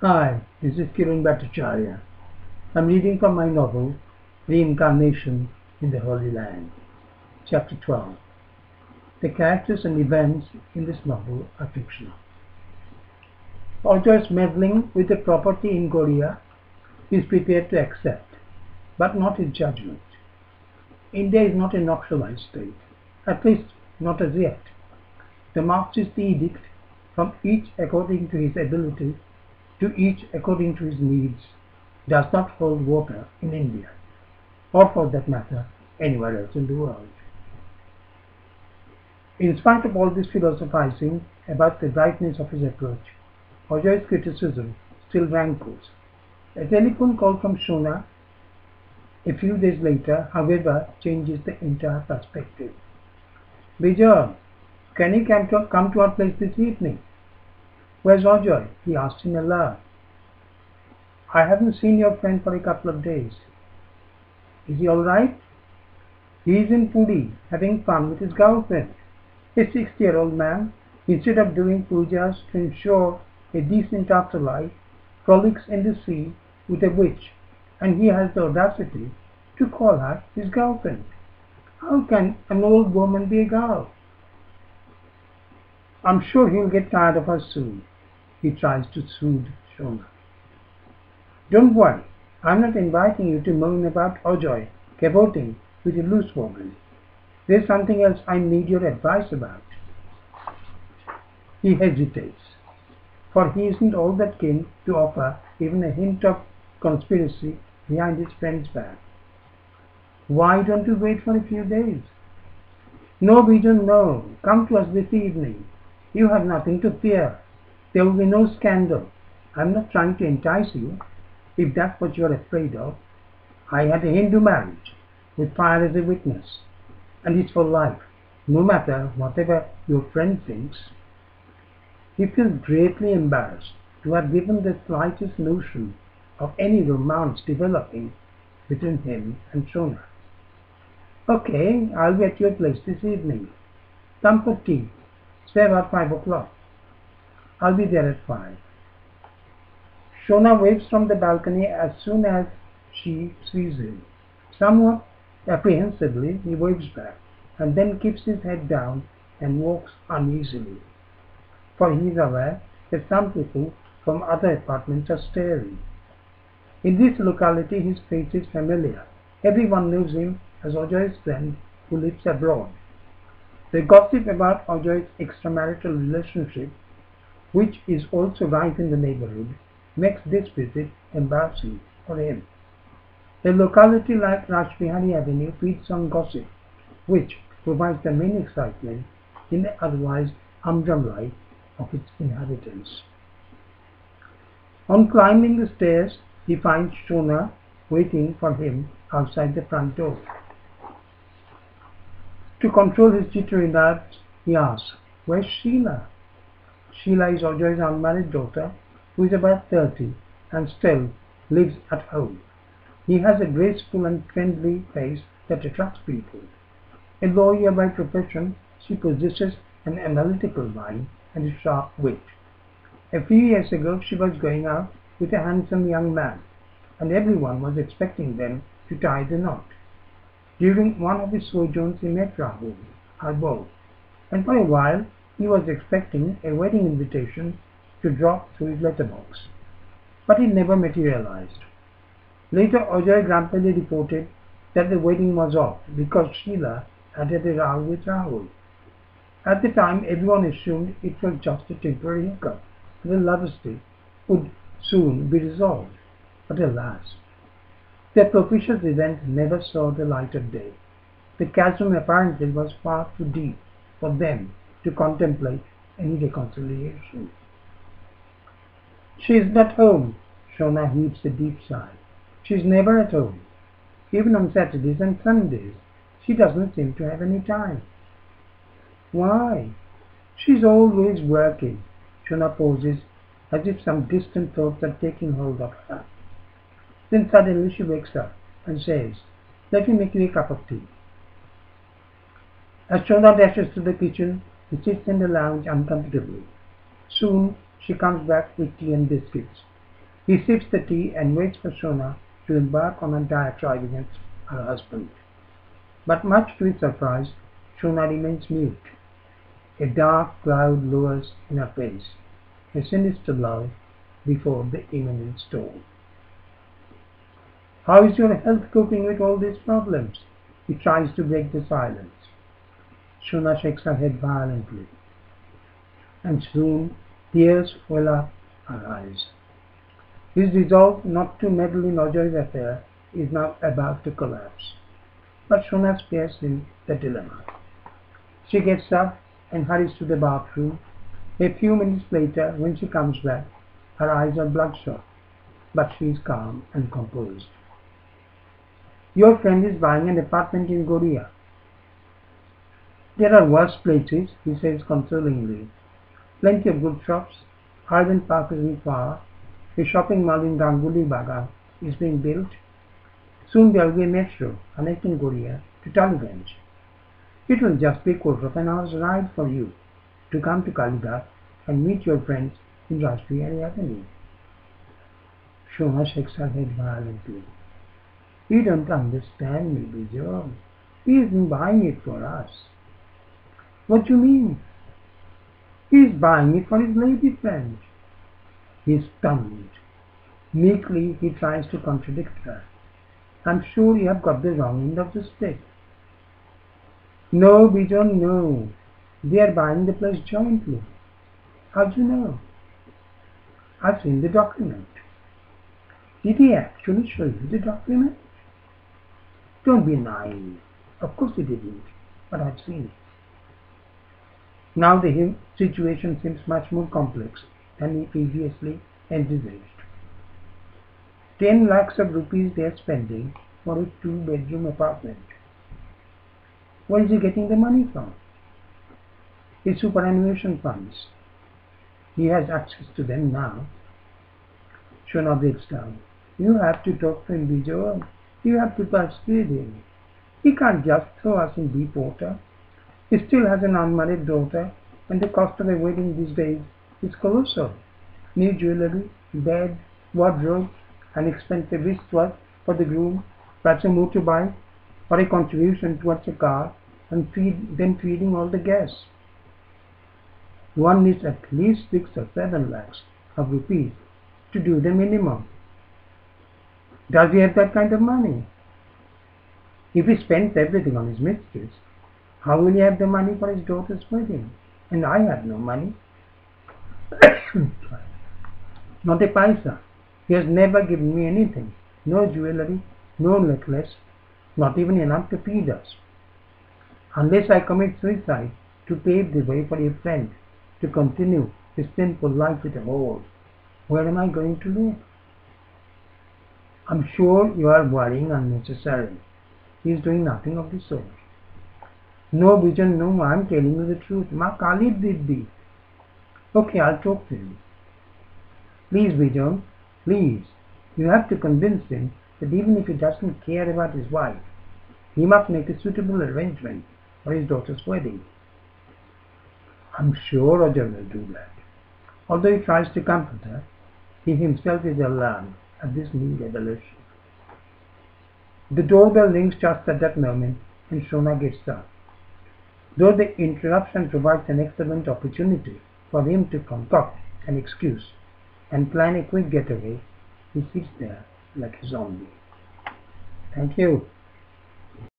Hi, this is Keron Bhattacharya. I'm reading from my novel, Reincarnation in the Holy Land, Chapter 12. The characters and events in this novel are fictional. Author's meddling with the property in Korea is prepared to accept, but not his judgment. India is not a nationalized state, at least not as yet. The Marxist edict, from each according to his ability, to each according to his needs, does not hold water in India, or for that matter, anywhere else in the world. In spite of all this philosophizing about the rightness of his approach, Ajoy's criticism still rankles. A telephone call from Shona a few days later, however, changes the entire perspective. Bijay, can you come to our place this evening? Where's Ajoy? He asked in a laugh. I haven't seen your friend for a couple of days. Is he all right? He's in Puri, having fun with his girlfriend. A 60-year-old man, instead of doing pujas to ensure a decent afterlife, frolics in the sea with a witch, and he has the audacity to call her his girlfriend. How can an old woman be a girl? I'm sure he'll get tired of her soon. He tries to soothe Shona. Don't worry, I'm not inviting you to moan about Ajoy cavorting with a loose woman. There's something else I need your advice about. He hesitates, for he isn't all that keen to offer even a hint of conspiracy behind his friend's back. Why don't you wait for a few days? No, Bijan, no. Come to us this evening. You have nothing to fear. There will be no scandal. I'm not trying to entice you, if that's what you're afraid of. I had a Hindu marriage, with fire as a witness, and it's for life, no matter whatever your friend thinks. He feels greatly embarrassed to have given the slightest notion of any romance developing between him and Shona. Okay, I'll be at your place this evening. Come for tea, say about 5 o'clock. I'll be there at 5. Shona waves from the balcony as soon as she sees him. Somewhat apprehensively, he waves back, and then keeps his head down and walks uneasily, for he is aware that some people from other apartments are staring. In this locality his face is familiar. Everyone knows him as Ajoy's friend who lives abroad. The gossip about Ajoy's extramarital relationship, which is also rife in the neighborhood, makes this visit embarrassing for him. A locality like Rajbihari Avenue feeds on gossip, which provides the main excitement in the otherwise humdrum life of its inhabitants. On climbing the stairs, he finds Shona waiting for him outside the front door. To control his jittery nerves, he asks, "Where's Sheila?" Sheila is Ajoy's unmarried daughter, who is about 30 and still lives at home. He has a graceful and friendly face that attracts people. A lawyer by profession, she possesses an analytical mind and a sharp wit. A few years ago she was going out with a handsome young man, and everyone was expecting them to tie the knot. During one of his sojourns he met Rahul, her beau, and for a while he was expecting a wedding invitation to drop through his letterbox. But it never materialized. Later Ajoy grumpily reported that the wedding was off because Sheila had had a row with Rahul. At the time everyone assumed it was just a temporary hiccup, and the lovesick would soon be resolved. But alas, the propitious event never saw the light of day. The chasm apparently was far too deep for them to contemplate any reconciliation. She isn't at home. Shona heaves a deep sigh. She's never at home. Even on Saturdays and Sundays, she doesn't seem to have any time. Why? She's always working. Shona pauses, as if some distant thoughts are taking hold of her. Then suddenly she wakes up and says, "Let me make you a cup of tea." As Shona dashes to the kitchen, he sits in the lounge uncomfortably. Soon she comes back with tea and biscuits. He sips the tea and waits for Shona to embark on a diatribe against her husband. But much to his surprise, Shona remains mute. A dark cloud lowers in her face, a sinister lull before the imminent storm. How is your health coping with all these problems? He tries to break the silence. Shona shakes her head violently, and soon tears well up her eyes. His resolve not to meddle in Ajoy's affair is now about to collapse. But Shona spares him the dilemma. She gets up and hurries to the bathroom. A few minutes later, when she comes back, her eyes are bloodshot, but she is calm and composed. Your friend is buying an apartment in Goria. There are worse places, he says consolingly. Plenty of good shops. Hyden Park isn't far. A shopping mall in Ganguly Baga is being built. Soon there will be a metro connecting Goria to Taliganj. It will just be a quarter of an hour's ride for you to come to Kalighat and meet your friends in Rashtriyari Avenue. Shona shakes her head violently. You don't understand me, Bijay. He isn't buying it for us. What do you mean? He is buying it for his lady friend. He is stunned. Meekly he tries to contradict her. I'm sure you have got the wrong end of the stick. No, Bijay, no. They are buying the place jointly. How do you know? I've seen the document. Did he actually show you the document? Don't be naive. Of course he didn't, but I've seen it. Now the situation seems much more complex than he previously envisaged. 10 lakhs of rupees they are spending for a 2-bedroom apartment. Where is he getting the money from? His superannuation funds. He has access to them now. Shona breaks down. You have to talk to him, Bijay. You have to persuade him. He can't just throw us in deep water. He still has an unmarried daughter, and the cost of a wedding these days is colossal. New jewellery, bed, wardrobe, an expensive wristwatch for the groom, perhaps a motorbike, or a contribution towards a car, and then feeding all the guests. One needs at least 6 or 7 lakhs of rupees to do the minimum. Does he have that kind of money? If he spends everything on his mistress, how will he have the money for his daughter's wedding? And I have no money. Not a paisa. He has never given me anything. No jewellery, no necklace, not even enough to feed us. Unless I commit suicide to pave the way for a friend to continue his sinful life with a whore, where am I going to live? I'm sure you are worrying unnecessarily. He is doing nothing of the sort. No, Bijan, no, I'm telling you the truth. Ma Khalid did this. Okay, I'll talk to him. Please, Bijan, please. You have to convince him that even if he doesn't care about his wife, he must make a suitable arrangement for his daughter's wedding. I'm sure Roger will do that. Although he tries to comfort her, he himself is alarmed at this new revelation. The doorbell rings just at that moment, and Shona gets up. Though the interruption provides an excellent opportunity for him to concoct an excuse and plan a quick getaway, he sits there like a zombie. Thank you.